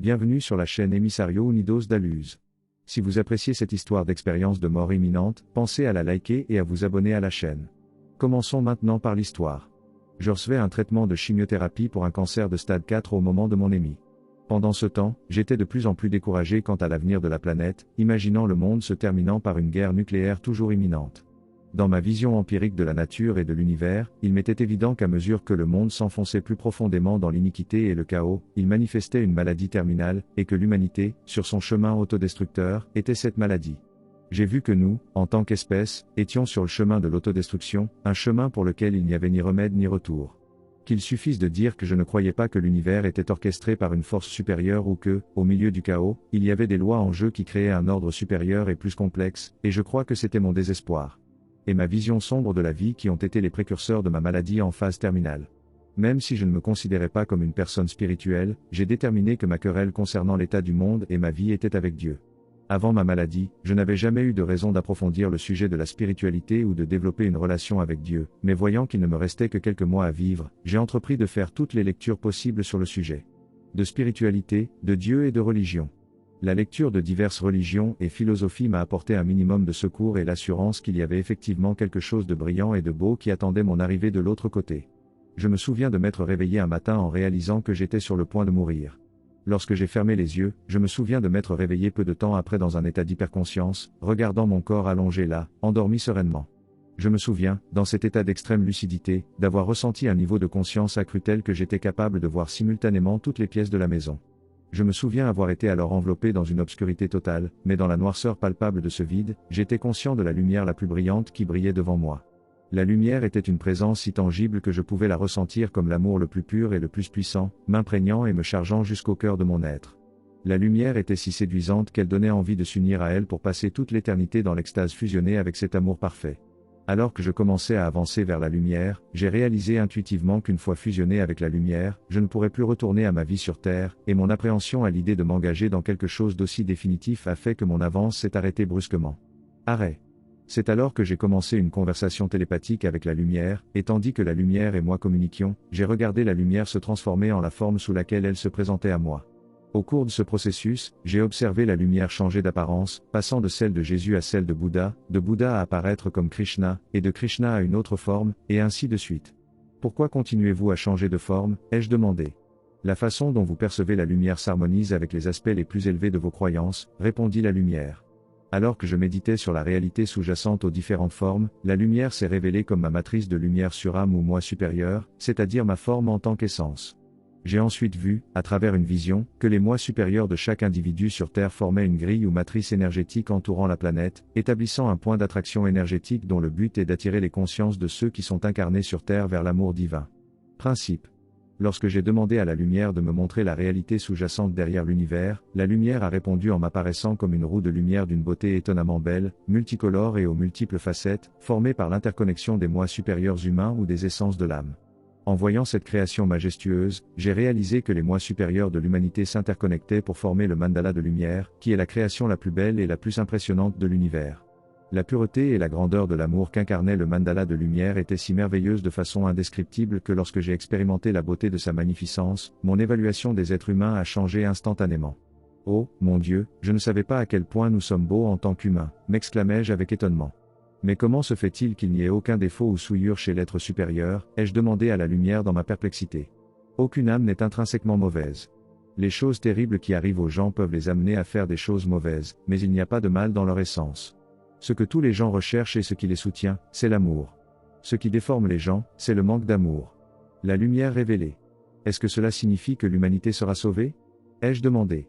Bienvenue sur la chaîne Emissario Unidos da Luz. Si vous appréciez cette histoire d'expérience de mort imminente, pensez à la liker et à vous abonner à la chaîne. Commençons maintenant par l'histoire. Je recevais un traitement de chimiothérapie pour un cancer de stade 4 au moment de mon émis. Pendant ce temps, j'étais de plus en plus découragé quant à l'avenir de la planète, imaginant le monde se terminant par une guerre nucléaire toujours imminente. Dans ma vision empirique de la nature et de l'univers, il m'était évident qu'à mesure que le monde s'enfonçait plus profondément dans l'iniquité et le chaos, il manifestait une maladie terminale, et que l'humanité, sur son chemin autodestructeur, était cette maladie. J'ai vu que nous, en tant qu'espèce, étions sur le chemin de l'autodestruction, un chemin pour lequel il n'y avait ni remède ni retour. Qu'il suffise de dire que je ne croyais pas que l'univers était orchestré par une force supérieure ou que, au milieu du chaos, il y avait des lois en jeu qui créaient un ordre supérieur et plus complexe, et je crois que c'était mon désespoir. Et ma vision sombre de la vie qui ont été les précurseurs de ma maladie en phase terminale. Même si je ne me considérais pas comme une personne spirituelle, j'ai déterminé que ma querelle concernant l'état du monde et ma vie était avec Dieu. Avant ma maladie, je n'avais jamais eu de raison d'approfondir le sujet de la spiritualité ou de développer une relation avec Dieu, mais voyant qu'il ne me restait que quelques mois à vivre, j'ai entrepris de faire toutes les lectures possibles sur le sujet. De spiritualité, de Dieu et de religion. La lecture de diverses religions et philosophies m'a apporté un minimum de secours et l'assurance qu'il y avait effectivement quelque chose de brillant et de beau qui attendait mon arrivée de l'autre côté. Je me souviens de m'être réveillé un matin en réalisant que j'étais sur le point de mourir. Lorsque j'ai fermé les yeux, je me souviens de m'être réveillé peu de temps après dans un état d'hyperconscience, regardant mon corps allongé là, endormi sereinement. Je me souviens, dans cet état d'extrême lucidité, d'avoir ressenti un niveau de conscience accru tel que j'étais capable de voir simultanément toutes les pièces de la maison. Je me souviens avoir été alors enveloppé dans une obscurité totale, mais dans la noirceur palpable de ce vide, j'étais conscient de la lumière la plus brillante qui brillait devant moi. La lumière était une présence si tangible que je pouvais la ressentir comme l'amour le plus pur et le plus puissant, m'imprégnant et me chargeant jusqu'au cœur de mon être. La lumière était si séduisante qu'elle donnait envie de s'unir à elle pour passer toute l'éternité dans l'extase fusionnée avec cet amour parfait. Alors que je commençais à avancer vers la lumière, j'ai réalisé intuitivement qu'une fois fusionné avec la lumière, je ne pourrais plus retourner à ma vie sur Terre, et mon appréhension à l'idée de m'engager dans quelque chose d'aussi définitif a fait que mon avance s'est arrêtée brusquement. Arrêt. C'est alors que j'ai commencé une conversation télépathique avec la lumière, et tandis que la lumière et moi communiquions, j'ai regardé la lumière se transformer en la forme sous laquelle elle se présentait à moi. Au cours de ce processus, j'ai observé la lumière changer d'apparence, passant de celle de Jésus à celle de Bouddha à apparaître comme Krishna, et de Krishna à une autre forme, et ainsi de suite. Pourquoi continuez-vous à changer de forme, ai-je demandé. La façon dont vous percevez la lumière s'harmonise avec les aspects les plus élevés de vos croyances, répondit la lumière. Alors que je méditais sur la réalité sous-jacente aux différentes formes, la lumière s'est révélée comme ma matrice de lumière sur âme ou moi supérieur, c'est-à-dire ma forme en tant qu'essence. J'ai ensuite vu, à travers une vision, que les moi supérieurs de chaque individu sur Terre formaient une grille ou matrice énergétique entourant la planète, établissant un point d'attraction énergétique dont le but est d'attirer les consciences de ceux qui sont incarnés sur Terre vers l'amour divin. Principe. Lorsque j'ai demandé à la lumière de me montrer la réalité sous-jacente derrière l'univers, la lumière a répondu en m'apparaissant comme une roue de lumière d'une beauté étonnamment belle, multicolore et aux multiples facettes, formée par l'interconnexion des moi supérieurs humains ou des essences de l'âme. En voyant cette création majestueuse, j'ai réalisé que les moi supérieurs de l'humanité s'interconnectaient pour former le mandala de lumière, qui est la création la plus belle et la plus impressionnante de l'univers. La pureté et la grandeur de l'amour qu'incarnait le mandala de lumière étaient si merveilleuses de façon indescriptible que lorsque j'ai expérimenté la beauté de sa magnificence, mon évaluation des êtres humains a changé instantanément. Oh, mon Dieu, je ne savais pas à quel point nous sommes beaux en tant qu'humains, m'exclamai-je avec étonnement. Mais comment se fait-il qu'il n'y ait aucun défaut ou souillure chez l'être supérieur, ai-je demandé à la lumière dans ma perplexité. Aucune âme n'est intrinsèquement mauvaise. Les choses terribles qui arrivent aux gens peuvent les amener à faire des choses mauvaises, mais il n'y a pas de mal dans leur essence. Ce que tous les gens recherchent et ce qui les soutient, c'est l'amour. Ce qui déforme les gens, c'est le manque d'amour. La lumière révélée. Est-ce que cela signifie que l'humanité sera sauvée? Ai-je demandé.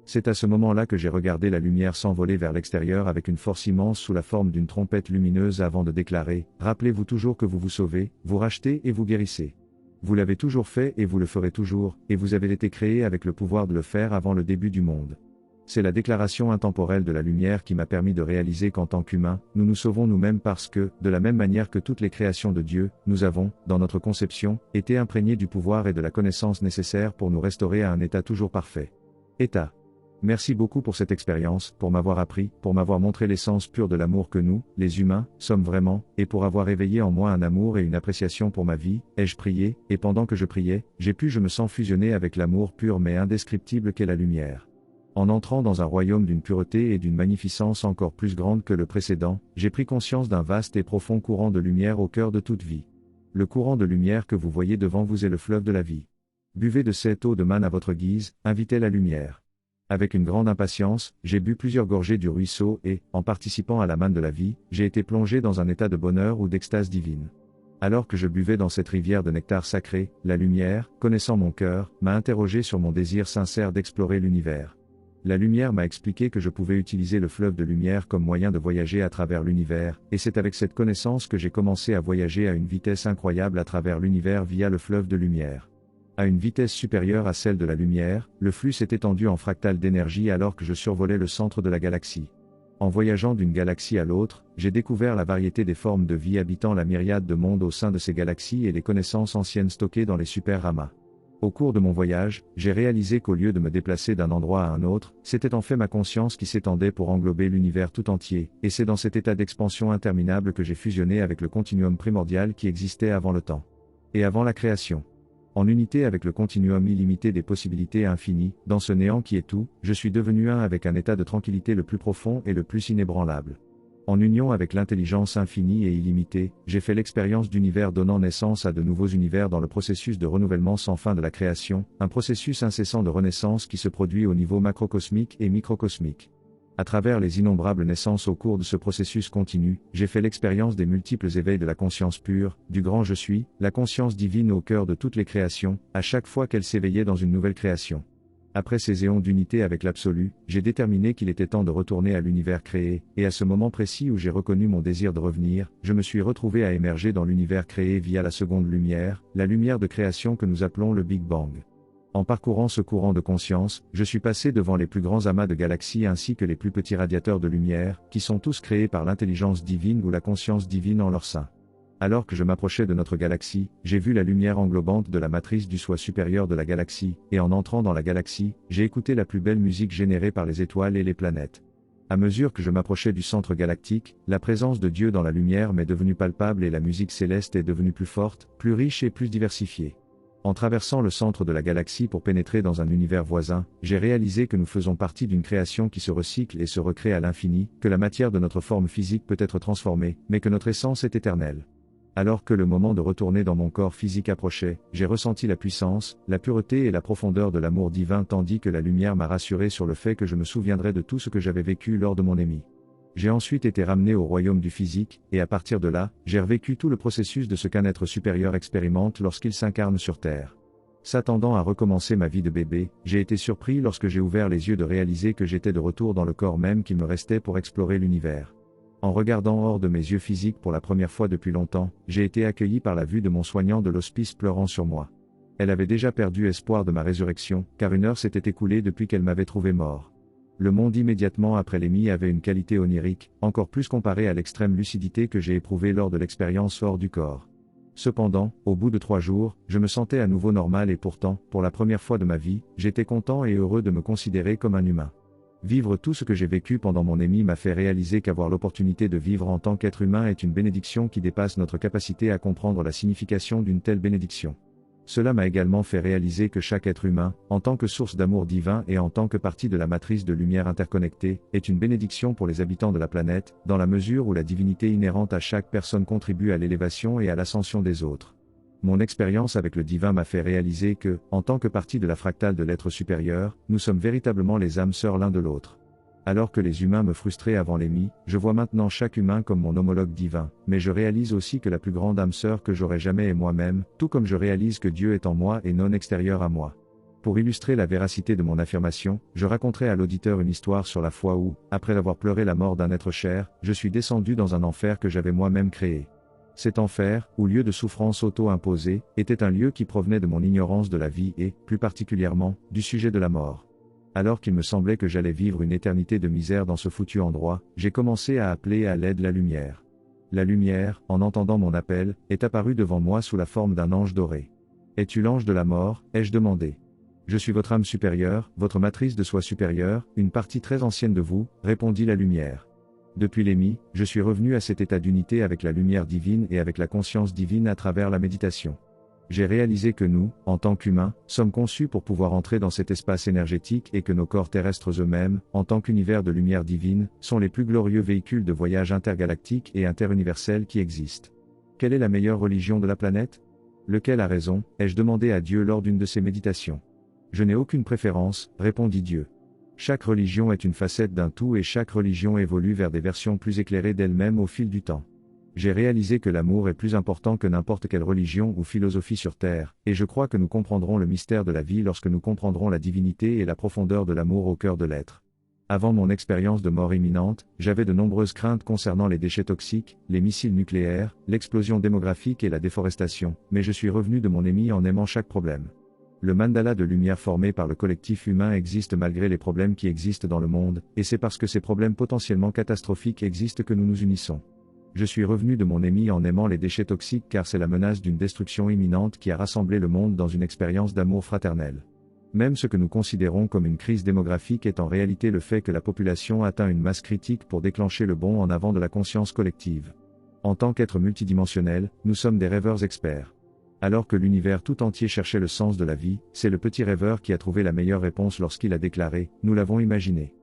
C'est à ce moment-là que j'ai regardé la lumière s'envoler vers l'extérieur avec une force immense sous la forme d'une trompette lumineuse avant de déclarer « Rappelez-vous toujours que vous vous sauvez, vous rachetez et vous guérissez. Vous l'avez toujours fait et vous le ferez toujours, et vous avez été créé avec le pouvoir de le faire avant le début du monde. » C'est la déclaration intemporelle de la lumière qui m'a permis de réaliser qu'en tant qu'humains, nous nous sauvons nous-mêmes parce que, de la même manière que toutes les créations de Dieu, nous avons, dans notre conception, été imprégnés du pouvoir et de la connaissance nécessaires pour nous restaurer à un état toujours parfait. État. Merci beaucoup pour cette expérience, pour m'avoir appris, pour m'avoir montré l'essence pure de l'amour que nous, les humains, sommes vraiment, et pour avoir éveillé en moi un amour et une appréciation pour ma vie. Ai-je prié, et pendant que je priais, je me sens fusionner avec l'amour pur mais indescriptible qu'est la lumière. En entrant dans un royaume d'une pureté et d'une magnificence encore plus grande que le précédent, j'ai pris conscience d'un vaste et profond courant de lumière au cœur de toute vie. Le courant de lumière que vous voyez devant vous est le fleuve de la vie. Buvez de cette eau de manne à votre guise, invitez la lumière. Avec une grande impatience, j'ai bu plusieurs gorgées du ruisseau et, en participant à la manne de la vie, j'ai été plongé dans un état de bonheur ou d'extase divine. Alors que je buvais dans cette rivière de nectar sacré, la lumière, connaissant mon cœur, m'a interrogé sur mon désir sincère d'explorer l'univers. La lumière m'a expliqué que je pouvais utiliser le fleuve de lumière comme moyen de voyager à travers l'univers, et c'est avec cette connaissance que j'ai commencé à voyager à une vitesse incroyable à travers l'univers via le fleuve de lumière. À une vitesse supérieure à celle de la lumière, le flux s'est étendu en fractal d'énergie alors que je survolais le centre de la galaxie. En voyageant d'une galaxie à l'autre, j'ai découvert la variété des formes de vie habitant la myriade de mondes au sein de ces galaxies et les connaissances anciennes stockées dans les super-ramas. Au cours de mon voyage, j'ai réalisé qu'au lieu de me déplacer d'un endroit à un autre, c'était en fait ma conscience qui s'étendait pour englober l'univers tout entier, et c'est dans cet état d'expansion interminable que j'ai fusionné avec le continuum primordial qui existait avant le temps. Et avant la création. En unité avec le continuum illimité des possibilités infinies, dans ce néant qui est tout, je suis devenu un avec un état de tranquillité le plus profond et le plus inébranlable. En union avec l'intelligence infinie et illimitée, j'ai fait l'expérience d'univers donnant naissance à de nouveaux univers dans le processus de renouvellement sans fin de la création, un processus incessant de renaissance qui se produit au niveau macrocosmique et microcosmique. À travers les innombrables naissances au cours de ce processus continu, j'ai fait l'expérience des multiples éveils de la conscience pure, du grand je suis, la conscience divine au cœur de toutes les créations, à chaque fois qu'elle s'éveillait dans une nouvelle création. Après ces éons d'unité avec l'absolu, j'ai déterminé qu'il était temps de retourner à l'univers créé, et à ce moment précis où j'ai reconnu mon désir de revenir, je me suis retrouvé à émerger dans l'univers créé via la seconde lumière, la lumière de création que nous appelons le Big Bang. En parcourant ce courant de conscience, je suis passé devant les plus grands amas de galaxies ainsi que les plus petits radiateurs de lumière, qui sont tous créés par l'intelligence divine ou la conscience divine en leur sein. Alors que je m'approchais de notre galaxie, j'ai vu la lumière englobante de la matrice du soi supérieur de la galaxie, et en entrant dans la galaxie, j'ai écouté la plus belle musique générée par les étoiles et les planètes. À mesure que je m'approchais du centre galactique, la présence de Dieu dans la lumière m'est devenue palpable et la musique céleste est devenue plus forte, plus riche et plus diversifiée. En traversant le centre de la galaxie pour pénétrer dans un univers voisin, j'ai réalisé que nous faisons partie d'une création qui se recycle et se recrée à l'infini, que la matière de notre forme physique peut être transformée, mais que notre essence est éternelle. Alors que le moment de retourner dans mon corps physique approchait, j'ai ressenti la puissance, la pureté et la profondeur de l'amour divin tandis que la lumière m'a rassuré sur le fait que je me souviendrais de tout ce que j'avais vécu lors de mon émis. J'ai ensuite été ramené au royaume du physique, et à partir de là, j'ai revécu tout le processus de ce qu'un être supérieur expérimente lorsqu'il s'incarne sur Terre. S'attendant à recommencer ma vie de bébé, j'ai été surpris lorsque j'ai ouvert les yeux de réaliser que j'étais de retour dans le corps même qu'il me restait pour explorer l'univers. En regardant hors de mes yeux physiques pour la première fois depuis longtemps, j'ai été accueilli par la vue de mon soignant de l'hospice pleurant sur moi. Elle avait déjà perdu espoir de ma résurrection, car une heure s'était écoulée depuis qu'elle m'avait trouvé mort. Le monde immédiatement après l'émis avait une qualité onirique, encore plus comparée à l'extrême lucidité que j'ai éprouvée lors de l'expérience hors du corps. Cependant, au bout de 3 jours, je me sentais à nouveau normal et pourtant, pour la première fois de ma vie, j'étais content et heureux de me considérer comme un humain. Vivre tout ce que j'ai vécu pendant mon émis m'a fait réaliser qu'avoir l'opportunité de vivre en tant qu'être humain est une bénédiction qui dépasse notre capacité à comprendre la signification d'une telle bénédiction. Cela m'a également fait réaliser que chaque être humain, en tant que source d'amour divin et en tant que partie de la matrice de lumière interconnectée, est une bénédiction pour les habitants de la planète, dans la mesure où la divinité inhérente à chaque personne contribue à l'élévation et à l'ascension des autres. Mon expérience avec le divin m'a fait réaliser que, en tant que partie de la fractale de l'être supérieur, nous sommes véritablement les âmes sœurs l'un de l'autre. Alors que les humains me frustraient avant l'émis, je vois maintenant chaque humain comme mon homologue divin, mais je réalise aussi que la plus grande âme sœur que j'aurai jamais est moi-même, tout comme je réalise que Dieu est en moi et non extérieur à moi. Pour illustrer la véracité de mon affirmation, je raconterai à l'auditeur une histoire sur la fois où, après avoir pleuré la mort d'un être cher, je suis descendu dans un enfer que j'avais moi-même créé. Cet enfer, ou lieu de souffrance auto-imposée, était un lieu qui provenait de mon ignorance de la vie et, plus particulièrement, du sujet de la mort. Alors qu'il me semblait que j'allais vivre une éternité de misère dans ce foutu endroit, j'ai commencé à appeler à l'aide la lumière. La lumière, en entendant mon appel, est apparue devant moi sous la forme d'un ange doré. « Es-tu l'ange de la mort » ai-je demandé. Je suis votre âme supérieure, votre matrice de soi supérieure, une partie très ancienne de vous, répondit la lumière. Depuis l'Émi, je suis revenu à cet état d'unité avec la lumière divine et avec la conscience divine à travers la méditation. J'ai réalisé que nous, en tant qu'humains, sommes conçus pour pouvoir entrer dans cet espace énergétique et que nos corps terrestres eux-mêmes, en tant qu'univers de lumière divine, sont les plus glorieux véhicules de voyage intergalactique et interuniversel qui existent. Quelle est la meilleure religion de la planète ? Lequel a raison ? Ai-je demandé à Dieu lors d'une de ces méditations. Je n'ai aucune préférence, répondit Dieu. Chaque religion est une facette d'un tout et chaque religion évolue vers des versions plus éclairées d'elle-même au fil du temps. J'ai réalisé que l'amour est plus important que n'importe quelle religion ou philosophie sur Terre, et je crois que nous comprendrons le mystère de la vie lorsque nous comprendrons la divinité et la profondeur de l'amour au cœur de l'être. Avant mon expérience de mort imminente, j'avais de nombreuses craintes concernant les déchets toxiques, les missiles nucléaires, l'explosion démographique et la déforestation, mais je suis revenu de mon Émi en aimant chaque problème. Le mandala de lumière formé par le collectif humain existe malgré les problèmes qui existent dans le monde, et c'est parce que ces problèmes potentiellement catastrophiques existent que nous nous unissons. Je suis revenu de mon Émi en aimant les déchets toxiques car c'est la menace d'une destruction imminente qui a rassemblé le monde dans une expérience d'amour fraternel. Même ce que nous considérons comme une crise démographique est en réalité le fait que la population atteint une masse critique pour déclencher le bond en avant de la conscience collective. En tant qu'être multidimensionnel, nous sommes des rêveurs experts. Alors que l'univers tout entier cherchait le sens de la vie, c'est le petit rêveur qui a trouvé la meilleure réponse lorsqu'il a déclaré « Nous l'avons imaginé ».